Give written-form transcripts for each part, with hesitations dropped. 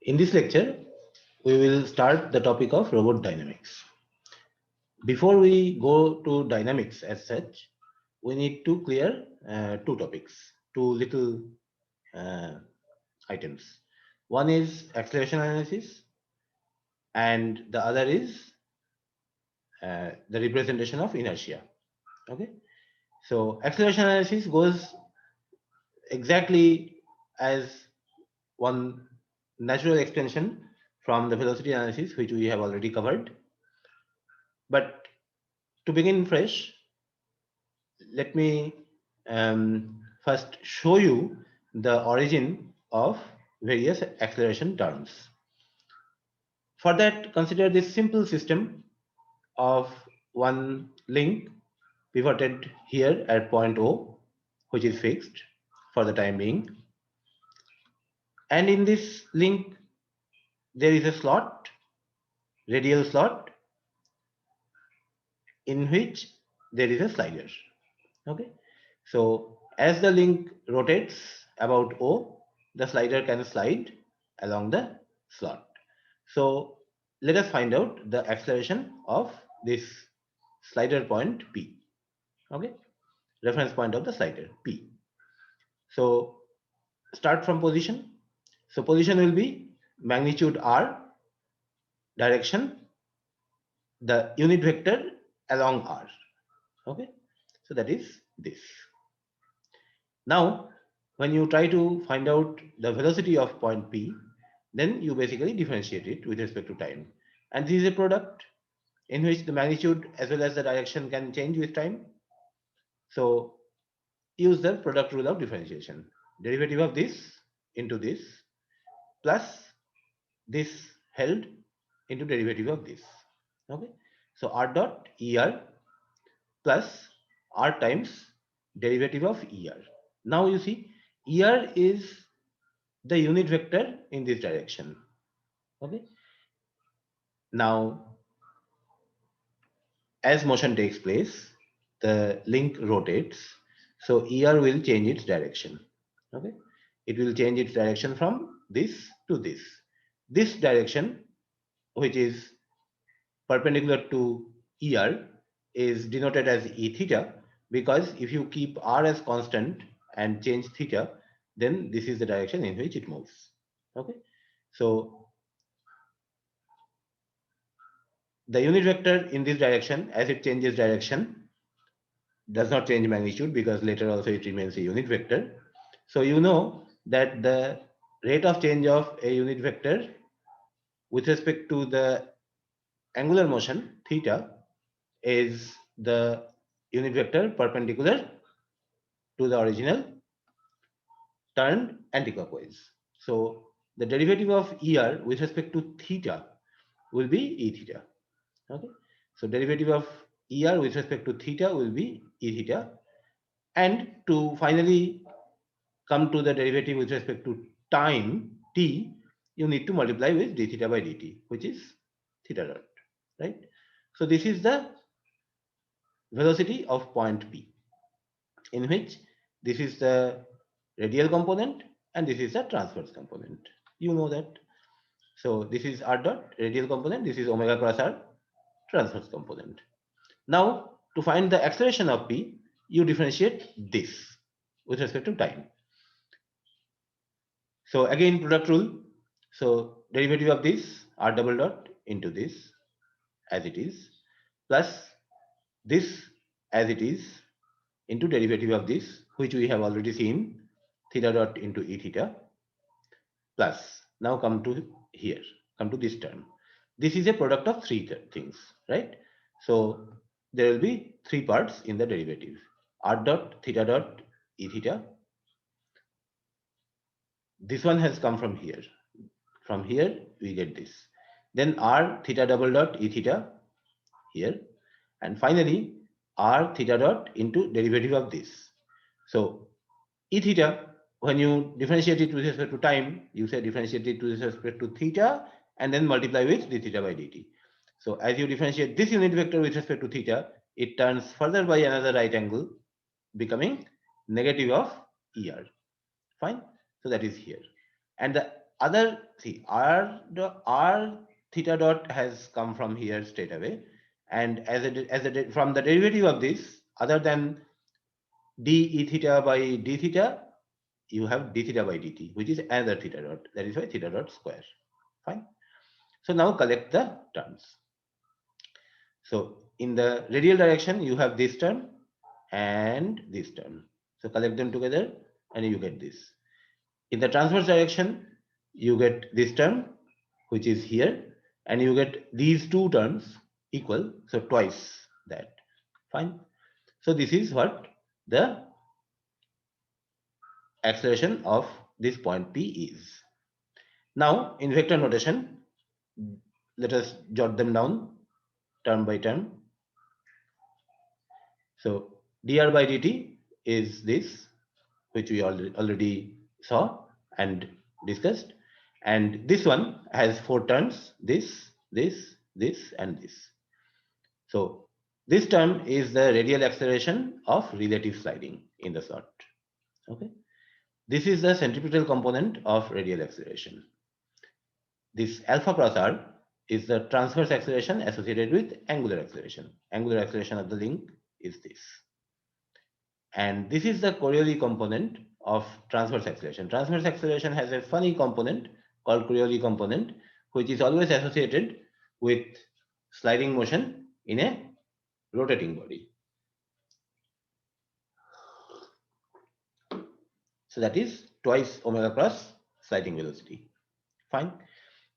In this lecture, we will start the topic of robot dynamics. Before we go to dynamics as such, we need to clear two topics, two little uh, items. One is acceleration analysis, and the other is the representation of inertia. Okay, so acceleration analysis goes exactly as one natural extension from the velocity analysis, which we have already covered. But to begin fresh, let me first show you the origin of various acceleration terms. For that, consider this simple system of one link pivoted here at point O, which is fixed for the time being. And in this link, there is a slot, radial slot, in which there is a slider. Okay, so as the link rotates about O, the slider can slide along the slot. So let us find out the acceleration of this slider point P. Okay, reference point of the slider P. So start from position. So position will be magnitude R, direction, the unit vector along R. Okay, so that is this. Now, when you try to find out the velocity of point P, then you basically differentiate it with respect to time. And this is a product in which the magnitude as well as the direction can change with time. So use the product rule of differentiation. Derivative of this into this plus this held into derivative of this. Okay. So R dot ER plus R times derivative of ER. Now you see ER is the unit vector in this direction. Okay. Now, as motion takes place, the link rotates. So ER will change its direction. Okay. It will change its direction from this to this. This direction, which is perpendicular to ER, is denoted as E theta, because if you keep R as constant and change theta, then this is the direction in which it moves. Okay. So the unit vector in this direction, as it changes direction, does not change magnitude, because later also it remains a unit vector. So you know that the rate of change of a unit vector with respect to the angular motion theta is the unit vector perpendicular to the original turned anticlockwise. So the derivative of ER with respect to theta will be E theta. Okay. So derivative of ER with respect to theta will be E theta. And to finally come to the derivative with respect to time t, you need to multiply with d theta by dt, which is theta dot, right? So this is the velocity of point P, in which this is the radial component and this is the transverse component. You know that. So this is r dot radial component, this is omega cross r transverse component. Now to find the acceleration of P, you differentiate this with respect to time. So again product rule. So derivative of this r double dot into this as it is plus this as it is into derivative of this, which we have already seen, theta dot into E theta, plus now come to here, come to this term. This is a product of three things, right? So there will be three parts in the derivative. R dot theta dot E theta. This one has come from here. From here we get this. Then R theta double dot E theta here. And finally R theta dot into derivative of this. So E theta, when you differentiate it with respect to time, you say differentiate it with respect to theta and then multiply with d theta by dt. So as you differentiate this unit vector with respect to theta, it turns further by another right angle, becoming negative of ER. Fine. So that is here. And the other, see, r theta dot has come from here straight away, and from the derivative of this, other than d e theta by d theta, you have d theta by dt, which is another theta dot. That is why theta dot square. Fine. So now collect the terms. So in the radial direction, you have this term and this term. So collect them together and you get this. In the transverse direction, you get this term, which is here, and you get these two terms equal, so twice that. Fine. So this is what the acceleration of this point P is. Now, in vector notation, let us jot them down term by term. So dr by dt is this, which we already saw and discussed. And this one has four terms, this, and this. So this term is the radial acceleration of relative sliding in the slot. Okay. This is the centripetal component of radial acceleration. This alpha cross r is the transverse acceleration associated with angular acceleration. Angular acceleration of the link is this. And this is the Coriolis component of transverse acceleration. Transverse acceleration has a funny component called Coriolis component, which is always associated with sliding motion in a rotating body. So that is twice omega cross sliding velocity. Fine.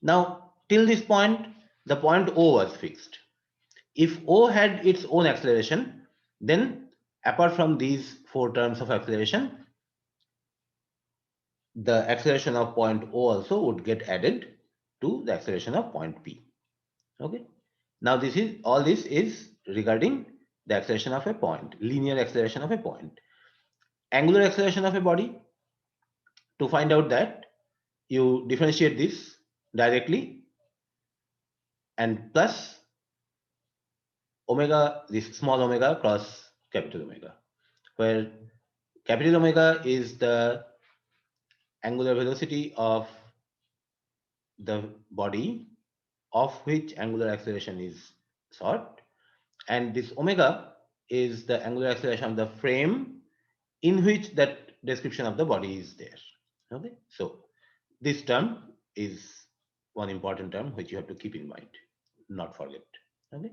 Now, till this point, the point O was fixed. If O had its own acceleration, then apart from these four terms of acceleration, the acceleration of point O also would get added to the acceleration of point P. Okay. Now all this is regarding the acceleration of a point, linear acceleration of a point. Angular acceleration of a body, to find out that, you differentiate this directly and plus omega, this small omega cross capital omega, where capital omega is the angular velocity of the body of which angular acceleration is sought, and this omega is the angular acceleration of the frame in which that description of the body is there. Okay, so this term is one important term which you have to keep in mind, not forget. Okay,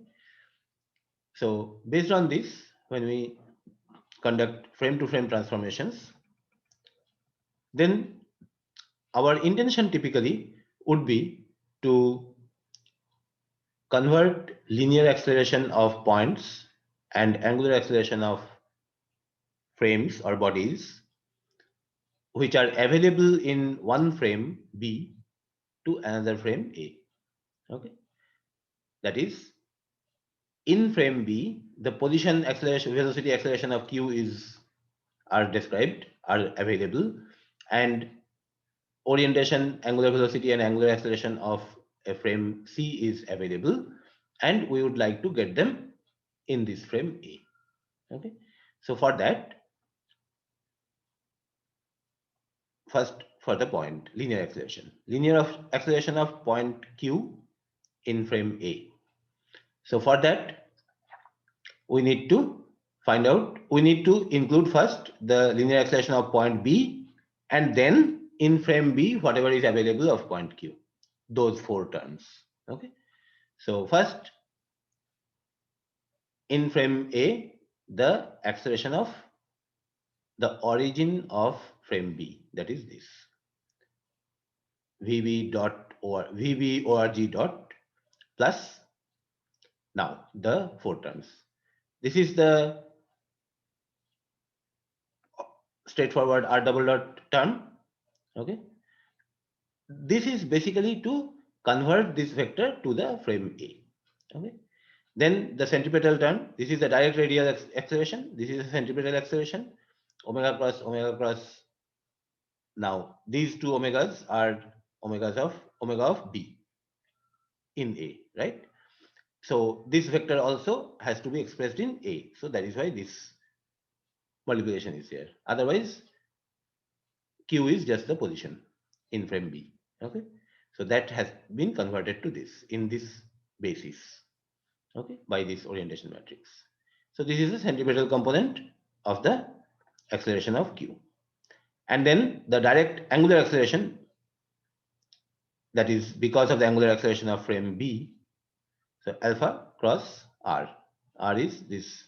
so based on this, when we conduct frame to frame transformations, then our intention typically would be to convert linear acceleration of points and angular acceleration of frames or bodies which are available in one frame B to another frame A. Okay, that is, in frame B, the position acceleration, velocity acceleration of Q are described, are available, and orientation, angular velocity, and angular acceleration of a frame C is available, and we would like to get them in this frame A. Okay, so for that, first for the point linear acceleration of point Q in frame A. So for that, we need to we need to include first the linear acceleration of point B, and then in frame B, whatever is available of point Q, those four terms. Okay, so first in frame A, the acceleration of the origin of frame B, that is this VB org dot plus now the four terms. This is the straightforward R double dot term. Okay, this is basically to convert this vector to the frame A. Okay, then the centripetal term, this is the direct radial acceleration, this is the centripetal acceleration, omega cross. Now these two omegas are omega of B in A, right? So this vector also has to be expressed in A. So that is why this multiplication is here. Otherwise, Q is just the position in frame B. Okay, so that has been converted to this in this basis, okay, by this orientation matrix. So this is the centripetal component of the acceleration of q. And then the direct angular acceleration, that is because of the angular acceleration of frame B. So alpha cross r. R is this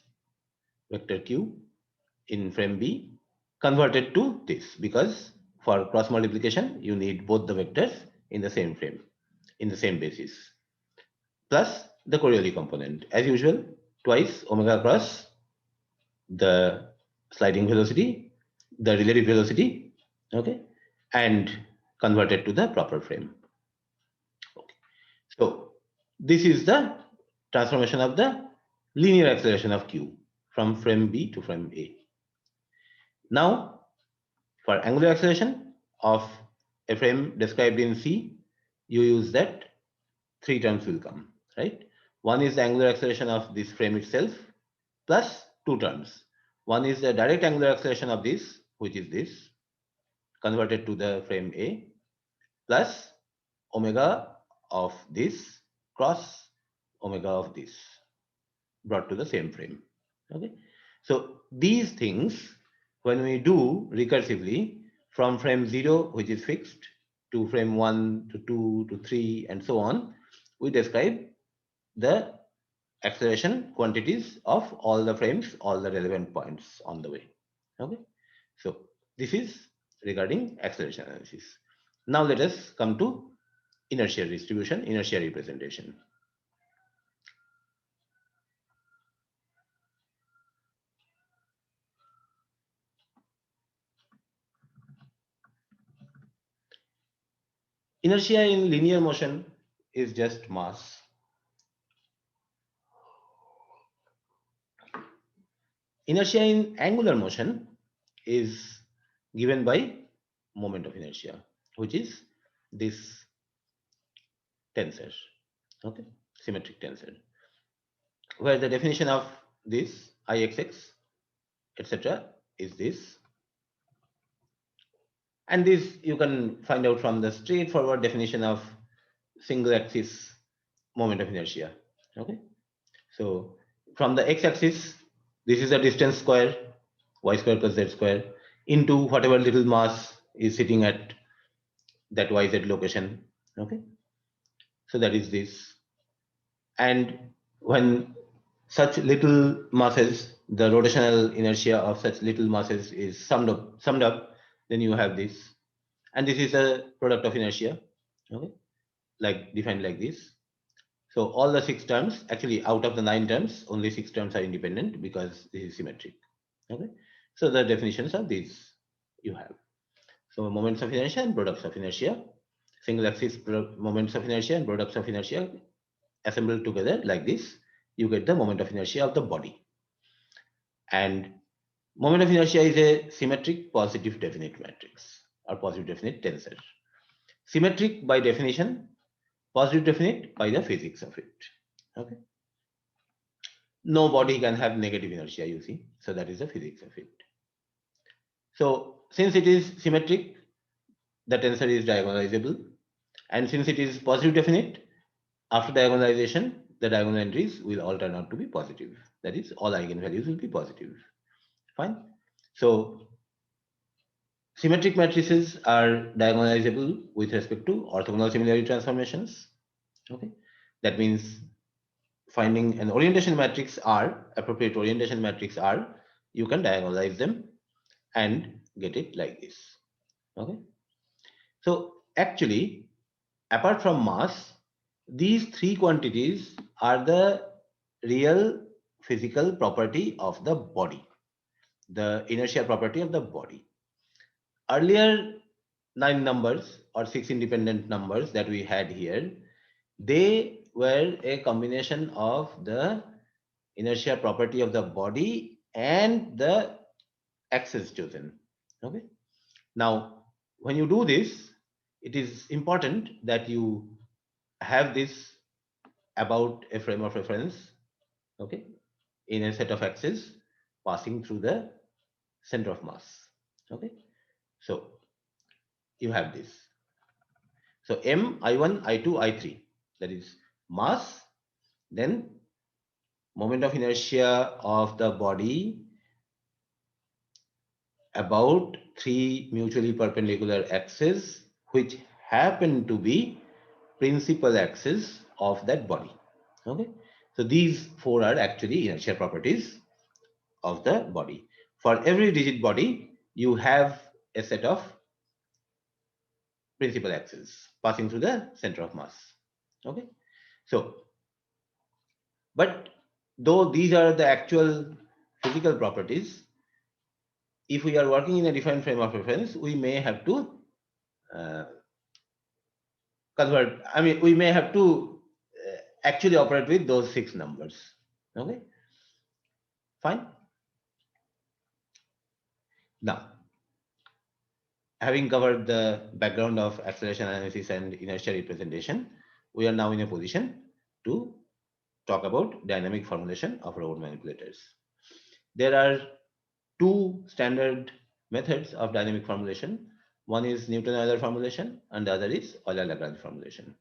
vector q in frame B converted to this, because for cross multiplication you need both the vectors in the same frame, in the same basis, plus the Coriolis component as usual, twice omega cross the sliding velocity, the relative velocity, okay, and converted to the proper frame. Okay. So this is the transformation of the linear acceleration of q from frame B to frame A. Now, for angular acceleration of a frame described in C, you use that three terms will come, right? One is the angular acceleration of this frame itself plus two terms. One is the direct angular acceleration of this, which is this, converted to the frame A, plus omega of this cross omega of this, brought to the same frame. Okay, so these things, when we do recursively from frame 0, which is fixed, to frame 1 to 2 to 3 and so on, we describe the acceleration quantities of all the frames, all the relevant points on the way. Okay, so this is regarding acceleration analysis. Now let us come to inertial distribution, inertia representation. Inertia in linear motion is just mass. Inertia in angular motion is given by moment of inertia, which is this tensor, okay, symmetric tensor, where the definition of this Ixx, etc., is this. And this you can find out from the straightforward definition of single axis moment of inertia. Okay, so from the x-axis, this is a distance square, y square plus z square, into whatever little mass is sitting at that yz location. Okay, so that is this. And when such little masses, the rotational inertia of such little masses is summed up, then you have this. And this is a product of inertia, okay, like defined like this. So all the six terms, actually out of the nine terms, only six terms are independent because this is symmetric. Okay, so the definitions of these you have. So moments of inertia and products of inertia, single axis moments of inertia and products of inertia assembled together like this, you get the moment of inertia of the body. And moment of inertia is a symmetric positive definite matrix or positive definite tensor. Symmetric by definition, positive definite by the physics of it. Okay. No body can have negative inertia, you see. So that is the physics of it. So since it is symmetric, the tensor is diagonalizable. And since it is positive definite, after diagonalization, the diagonal entries will all turn out to be positive. That is, all eigenvalues will be positive. Fine. So symmetric matrices are diagonalizable with respect to orthogonal similarity transformations. Okay. That means finding an orientation matrix R, appropriate orientation matrix R, you can diagonalize them and get it like this. Okay. So actually, apart from mass, these three quantities are the real physical property of the body, the inertial property of the body. Earlier nine numbers or six independent numbers that we had here, they were a combination of the inertia property of the body and the axis chosen. Okay. Now, when you do this, it is important that you have this about a frame of reference, okay, in a set of axes passing through the center of mass. Okay. So you have this. So M, I1, I2, I3, that is mass, then moment of inertia of the body about three mutually perpendicular axes, which happen to be principal axis of that body. Okay, so these four are actually inertial properties of the body. For every rigid body, you have a set of principal axes passing through the center of mass. Okay, so but though these are the actual physical properties, if we are working in a different frame of reference, we may have to uh, convert. I mean, we may have to actually operate with those six numbers. Okay, fine. Now, having covered the background of acceleration analysis and inertia representation, we are now in a position to talk about dynamic formulation of robot manipulators. There are two standard methods of dynamic formulation. One is Newton-Euler formulation and the other is Euler-Lagrange formulation.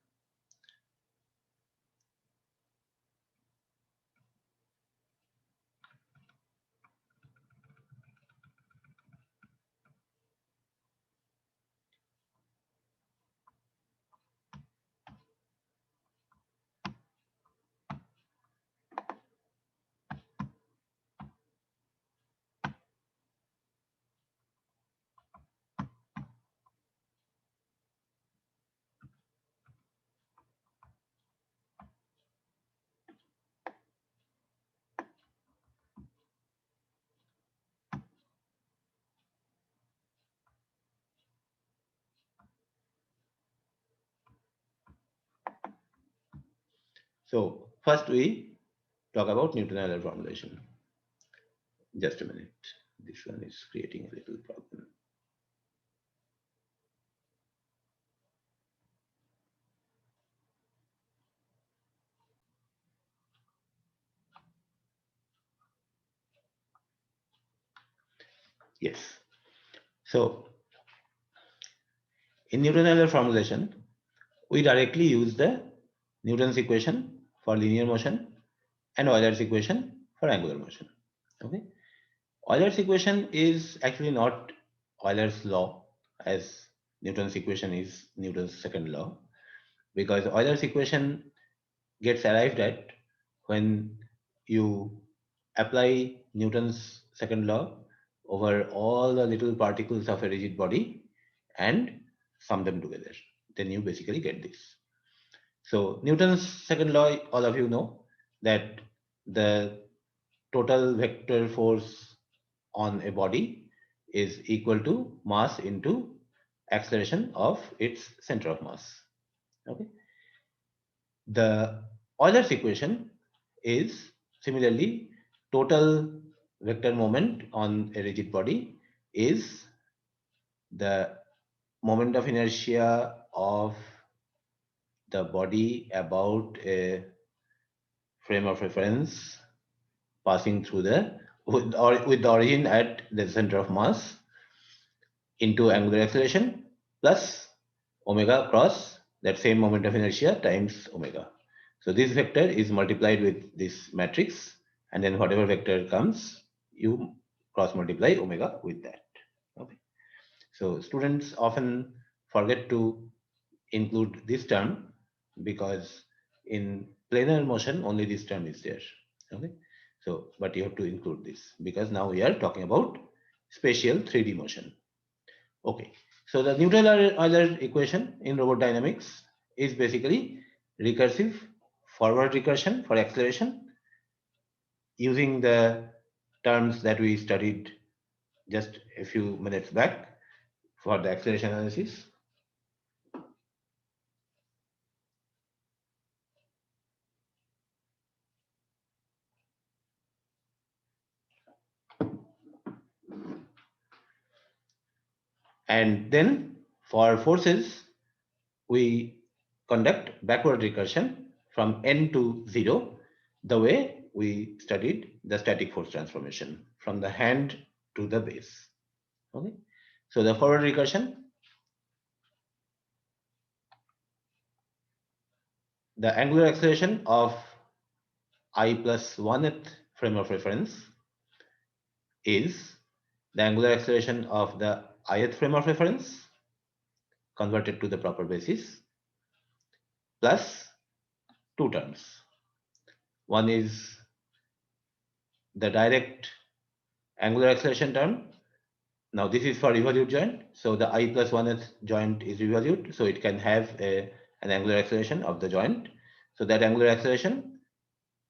So first we talk about Newton-Euler formulation. Just a minute. This one is creating a little problem. Yes. So in Newton-Euler formulation, we directly use the Newton's equation for linear motion and Euler's equation for angular motion. Okay. Euler's equation is actually not Euler's law, as Newton's equation is Newton's second law, because Euler's equation gets arrived at when you apply Newton's second law over all the little particles of a rigid body and sum them together. Then you basically get this. So Newton's second law, all of you know that the total vector force on a body is equal to mass into acceleration of its center of mass. Okay. The Euler's equation is similarly total vector moment on a rigid body is the moment of inertia of the body about a frame of reference passing through the with the origin at the center of mass into angular acceleration plus omega cross that same moment of inertia times omega. So this vector is multiplied with this matrix, and then whatever vector comes, you cross multiply omega with that. Okay. So students often forget to include this term because in planar motion only this term is there. Okay. So, but you have to include this because now we are talking about spatial 3D motion. Okay. So the Newton-Euler equation in robot dynamics is basically recursive forward recursion for acceleration using the terms that we studied just a few minutes back for the acceleration analysis. And then for forces, we conduct backward recursion from n to 0, the way we studied the static force transformation from the hand to the base. Okay. So the forward recursion the angular acceleration of I plus 1th frame of reference is the angular acceleration of the ith frame of reference converted to the proper basis plus two terms. One is the direct angular acceleration term. Now this is for revolute joint. So the I plus 1th joint is revolute. So it can have an angular acceleration of the joint. So that angular acceleration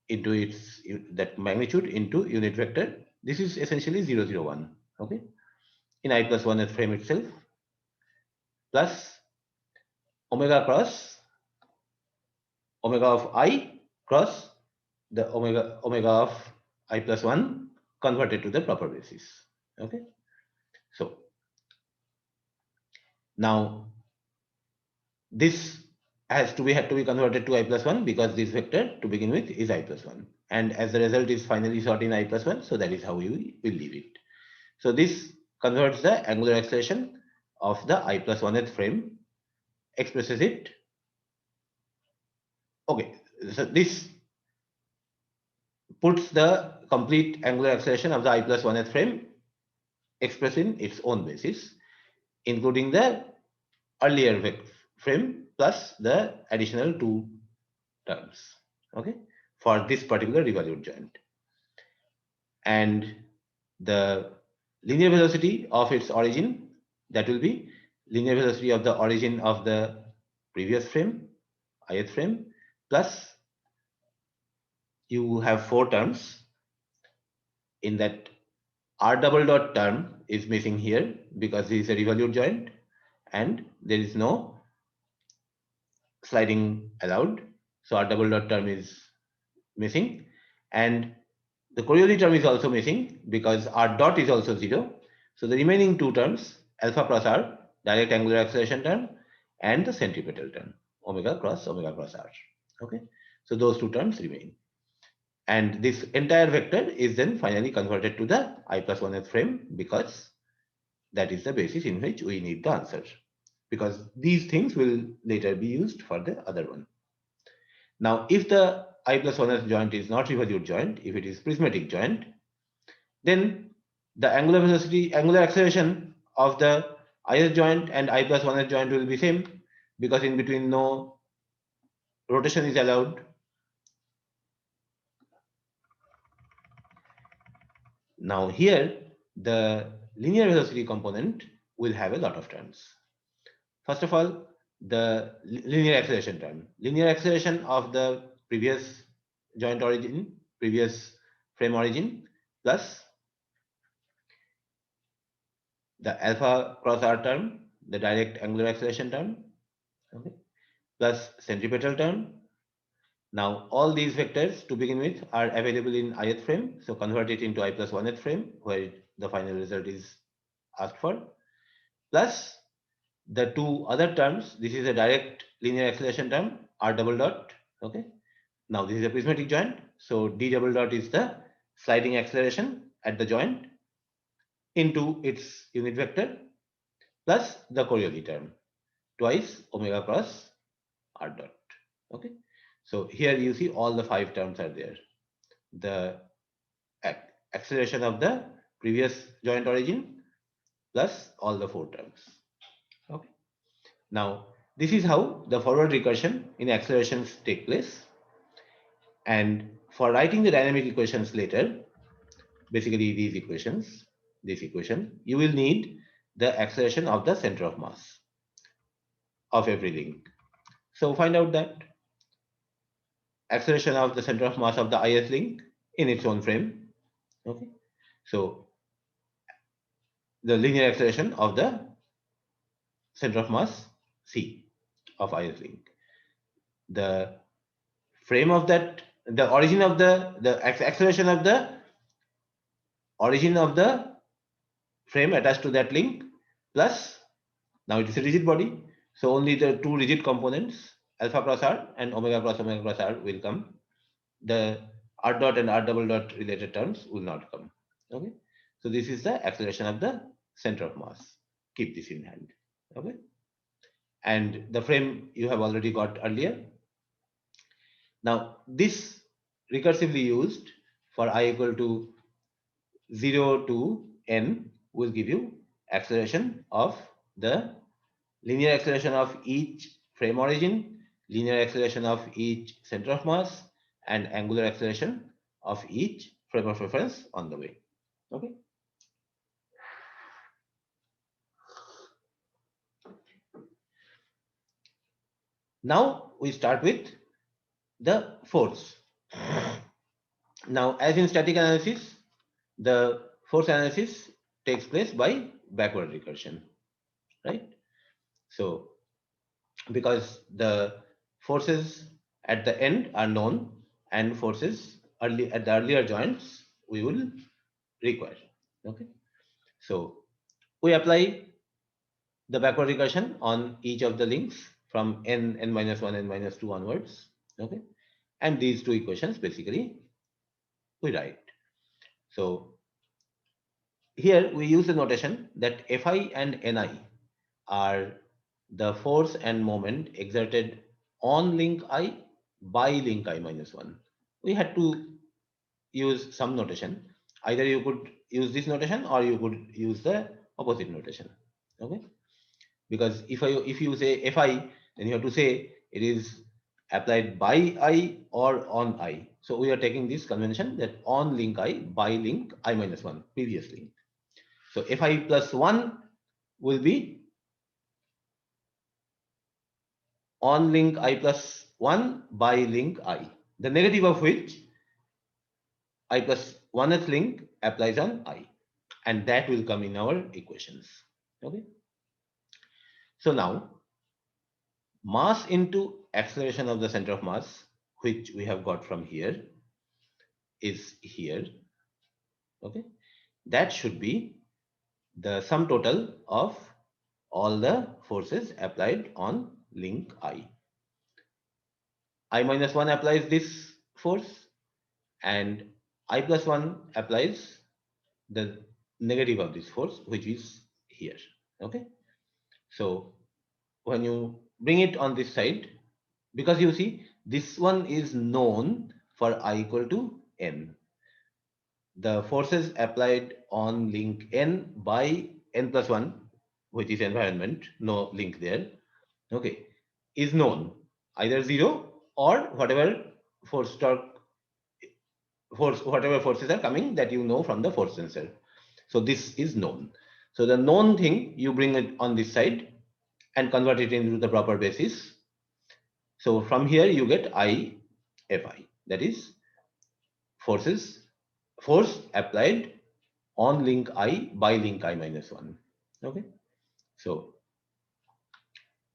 into its that magnitude into unit vector. This is essentially 0, 0, 1. Okay. In I plus 1th frame itself plus omega cross omega of I cross the omega of I plus 1 converted to the proper basis. Okay. So now this had to be converted to I plus 1 because this vector to begin with is I plus 1. And as the result is finally sought in I plus 1, so that is how we will leave it. So this converts the angular acceleration of the I plus 1th frame, expresses it. Okay, so this puts the complete angular acceleration of the I plus 1th frame expressed in its own basis, including the earlier frame plus the additional two terms, okay, for this particular revolute joint. And the linear velocity of its origin, that will be linear velocity of the origin of the previous frame, ith frame, plus you have four terms. In that, r double dot term is missing here because this is a revolute joint and there is no sliding allowed. So r double dot term is missing, and the Coriolis term is also missing because r dot is also 0. So the remaining two terms, alpha plus r, direct angular acceleration term, and the centripetal term, omega cross r. Okay, so those two terms remain. And this entire vector is then finally converted to the I plus 1th frame because that is the basis in which we need the answer. Because these things will later be used for the other one. Now, if the I plus 1th joint is not revolute joint, if it is prismatic joint, then the angular velocity, angular acceleration of the ith joint and I plus 1th joint will be same because in between no rotation is allowed. Now here, the linear velocity component will have a lot of terms. First of all, the linear acceleration term. Linear acceleration of the previous joint origin, previous frame origin, plus the alpha cross r term, the direct angular acceleration term, okay, plus centripetal term. Now all these vectors to begin with are available in ith frame, so convert it into I plus 1th frame where the final result is asked for, plus the two other terms. This is a direct linear acceleration term, r double dot. Okay. Now this is a prismatic joint, so d double dot is the sliding acceleration at the joint into its unit vector plus the Coriolis term, twice omega cross r dot. Okay. So here you see all the five terms are there. The acceleration of the previous joint origin plus all the four terms. Okay. Now, this is how the forward recursion in accelerations take place. And for writing the dynamic equations later, basically these equations, this equation, you will need the acceleration of the center of mass of every link. So find out that acceleration of the center of mass of the ith link in its own frame. Okay. So the linear acceleration of the center of mass C of ith link. The frame of that, the origin of the acceleration of the origin of the frame attached to that link plus, now it is a rigid body, so only the two rigid components alpha cross r and omega cross r will come. The r dot and r double dot related terms will not come. Okay, so this is the acceleration of the center of mass. Keep this in hand. Okay, and the frame you have already got earlier. Now this recursively used for I equal to 0 to n will give you acceleration of the linear acceleration of each frame origin, linear acceleration of each center of mass, and angular acceleration of each frame of reference on the way. Okay. Now we start with the force. Now, as in static analysis, the force analysis takes place by backward recursion, right? So, because the forces at the end are known and forces early at the earlier joints we will require. Okay. So we apply the backward recursion on each of the links from n minus 1, n minus 2 onwards. Okay. And these two equations basically we write. So here we use the notation that Fi and Ni are the force and moment exerted on link I by link I minus 1. We had to use some notation. Either you could use this notation or you could use the opposite notation. Okay. Because if you say Fi, then you have to say it is applied by I or on I. So we are taking this convention that on link I by link I minus 1 previous link. So Fi plus 1 will be on link I plus 1 by link I, the negative of which I plus 1th link applies on I, and that will come in our equations. Okay. So now mass into acceleration of the center of mass, which we have got from here, is here. Okay. That should be the sum total of all the forces applied on link I. I minus 1 applies this force and I plus 1 applies the negative of this force, which is here. Okay. So when you bring it on this side, because you see this one is known for I equal to n. The forces applied on link n by n plus 1, which is environment, no link there, okay, is known, either 0 or whatever force torque force, whatever forces are coming that you know from the force sensor. So this is known. So the known thing you bring it on this side and convert it into the proper basis. So from here you get I Fi, that is force applied on link I by link I minus 1. Okay. So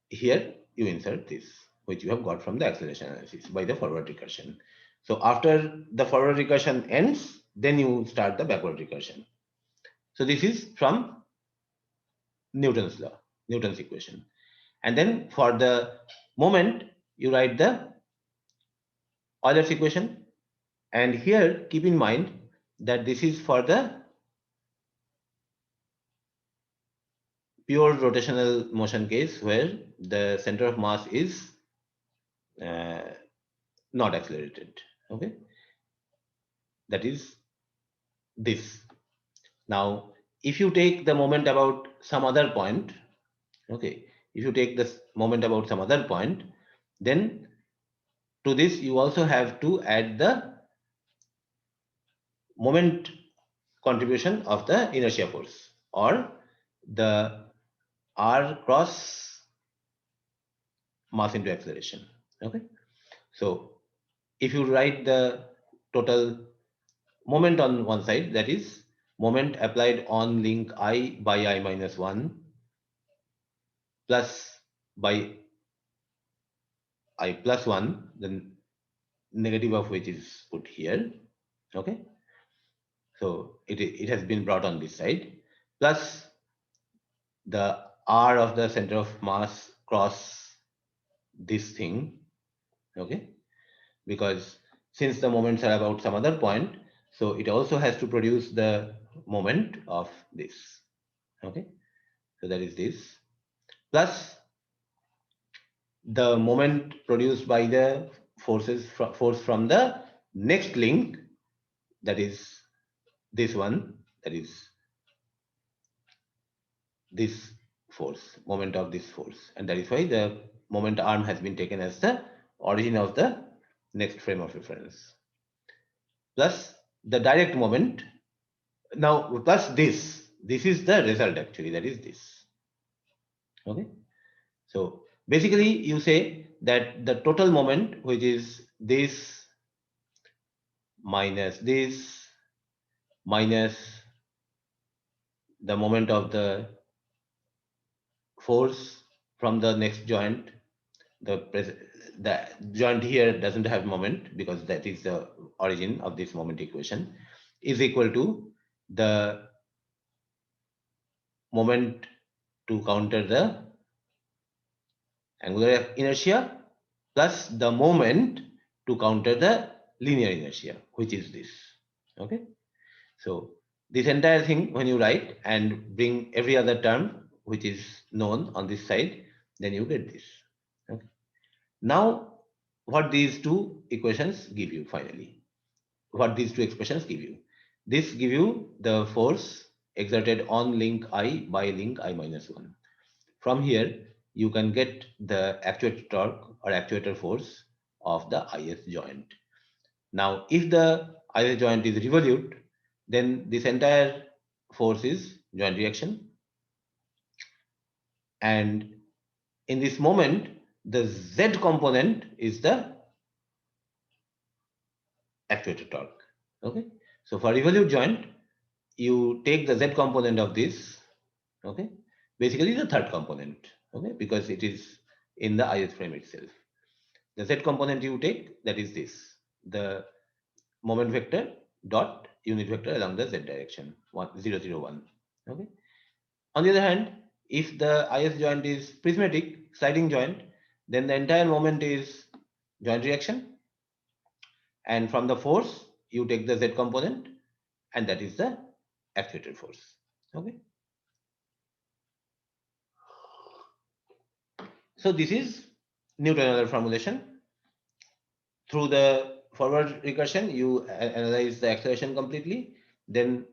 here you insert this, which you have got from the acceleration analysis by the forward recursion. So after the forward recursion ends, then you start the backward recursion. So this is from Newton's law, Newton's equation. And then for the moment, you write the Euler's equation. And here, keep in mind that this is for the pure rotational motion case where the center of mass is uh, not accelerated. Okay. That is this. Now, if you take the moment about some other point, okay, if you take this moment about some other point, then to this you also have to add the moment contribution of the inertia force or the r cross mass into acceleration. Okay. So if you write the total moment on one side, that is moment applied on link I by I minus 1 plus by I plus 1, the negative of which is put here. Okay. So it has been brought on this side plus the r of the center of mass cross this thing. Okay. Because since the moments are about some other point, so it also has to produce the moment of this. Okay. So that is this plus the moment produced by the force from the next link, that is this one, that is this force, moment of this force, and that is why the moment arm has been taken as the origin of the next frame of reference, plus the direct moment. Now plus this is the result actually, that is this. Okay, so basically you say that the total moment, which is this minus this minus the moment of the force from the next joint, the joint here doesn't have moment because that is the origin of this moment equation, is equal to the moment to counter the angular inertia plus the moment to counter the linear inertia, which is this. Okay, so this entire thing when you write and bring every other term which is known on this side, then you get this. Okay, now what these two equations give you finally, what these two expressions give you, this give you the force exerted on link I by link I minus 1. From here you can get the actuator torque or actuator force of the ith joint. Now if the ith joint is revolute, then this entire force is joint reaction, and in this moment the z component is the actuator torque. Okay, so for revolute joint you take the z component of this. Okay, basically the third component. Okay, because it is in the ith frame itself. The z component you take, that is this, the moment vector dot unit vector along the z direction 0, 0, 1. Okay, on the other hand, if the ith joint is prismatic sliding joint, then the entire moment is joint reaction, and from the force you take the z component, and that is the actuator force. Okay, so this is Newton-Euler formulation. Through the forward recursion you analyze the acceleration completely, then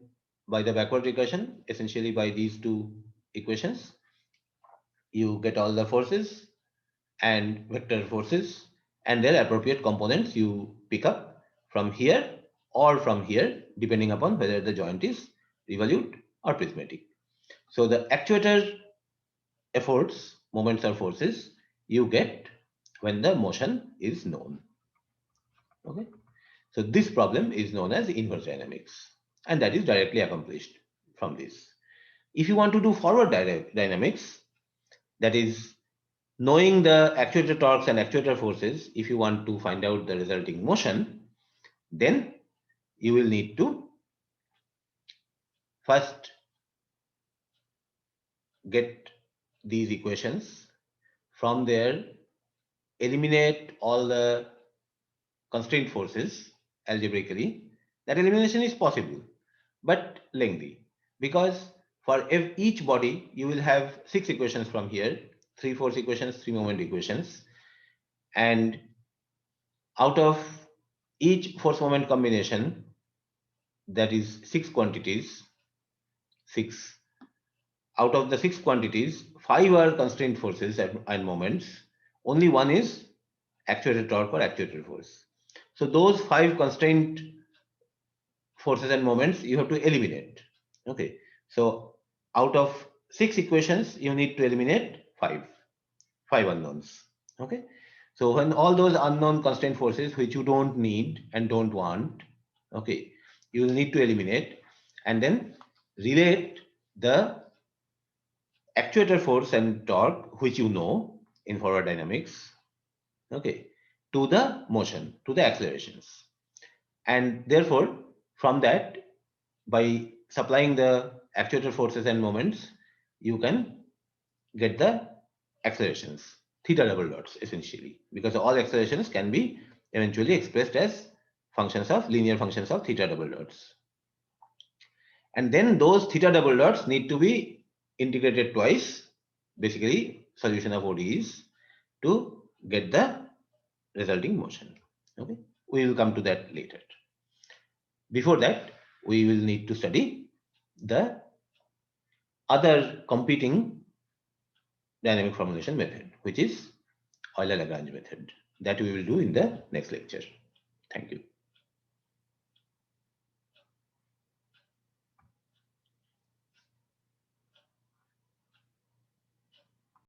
by the backward recursion, essentially by these two equations, you get all the forces and vector forces and their appropriate components you pick up from here or from here, depending upon whether the joint is revolute or prismatic. So the actuator efforts, moments or forces you get when the motion is known. Okay, so this problem is known as inverse dynamics, and that is directly accomplished from this. If you want to do forward dynamics, that is knowing the actuator torques and actuator forces, if you want to find out the resulting motion, then you will need to first get these equations. From there, eliminate all the constraint forces algebraically. That elimination is possible, but lengthy, because for each body you will have 6 equations from here, 3 force equations, 3 moment equations, and out of each force moment combination, that is 6 quantities, 6 out of the 6 quantities, 5 are constraint forces and moments, only one is actuator torque or actuator force. So those 5 constraint forces and moments you have to eliminate. Okay, so out of 6 equations you need to eliminate 5 unknowns. Okay, so when all those unknown constraint forces which you don't need and don't want, okay, you will need to eliminate and then relate the actuator force and torque which you know in forward dynamics, okay, to the motion, to the accelerations, and therefore from that, by supplying the actuator forces and moments, you can get the accelerations, theta double dots essentially, because all accelerations can be eventually expressed as functions of linear functions of theta double dots. And then those theta double dots need to be integrated twice, basically solution of ODEs, to get the resulting motion. Okay, we will come to that later. Before that, we will need to study the other competing dynamic formulation method, which is Euler-Lagrange method. That we will do in the next lecture.